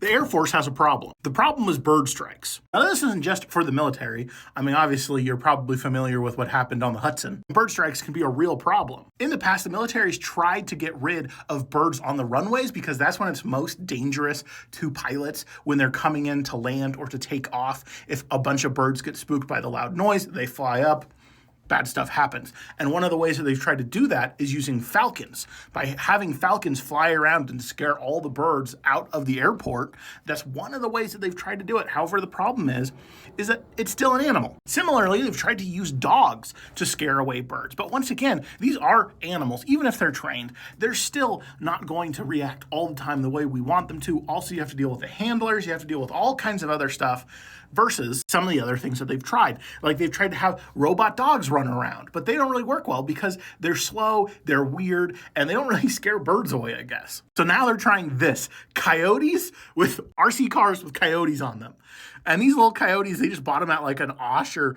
The Air Force has a problem. The problem is bird strikes. Now, this isn't just for the military. I mean, obviously, you're probably familiar with what happened on the Hudson. Bird strikes can be a real problem. In the past, the military's tried to get rid of birds on the runways because that's when it's most dangerous to pilots when they're coming in to land or to take off. If a bunch of birds get spooked by the loud noise, they fly up. Bad stuff happens. And one of the ways that they've tried to do that is using falcons. By having falcons fly around and scare all the birds out of the airport, that's one of the ways that they've tried to do it. However, the problem is that it's still an animal. Similarly, they've tried to use dogs to scare away birds. But once again, these are animals. Even if they're trained, they're still not going to react all the time the way we want them to. Also, you have to deal with the handlers. You have to deal with all kinds of other stuff versus some of the other things that they've tried. Like they've tried to have robot dogs run around, but they don't really work well because they're slow, they're weird, and they don't really scare birds away, I guess. So now they're trying this. Coyotes with RC cars with coyotes on them. And these little coyotes, they just bought them at like an Osh or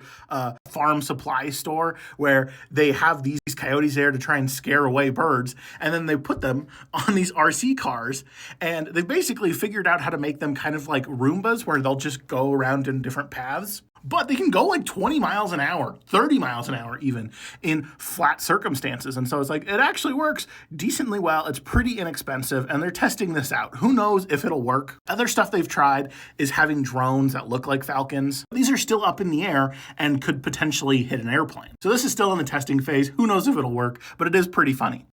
farm supply store where they have these coyotes there to try and scare away birds. And then they put them on these RC cars. And they basically figured out how to make them kind of like Roombas where they'll just go around in different paths. But they can go like 20 miles an hour, 30 miles an hour even, in flat circumstances. And so it's like, it actually works decently well. It's pretty inexpensive, and they're testing this out. Who knows if it'll work? Other stuff they've tried is having drones that look like falcons. These are still up in the air and could potentially hit an airplane. So this is still in the testing phase. Who knows if it'll work, but it is pretty funny.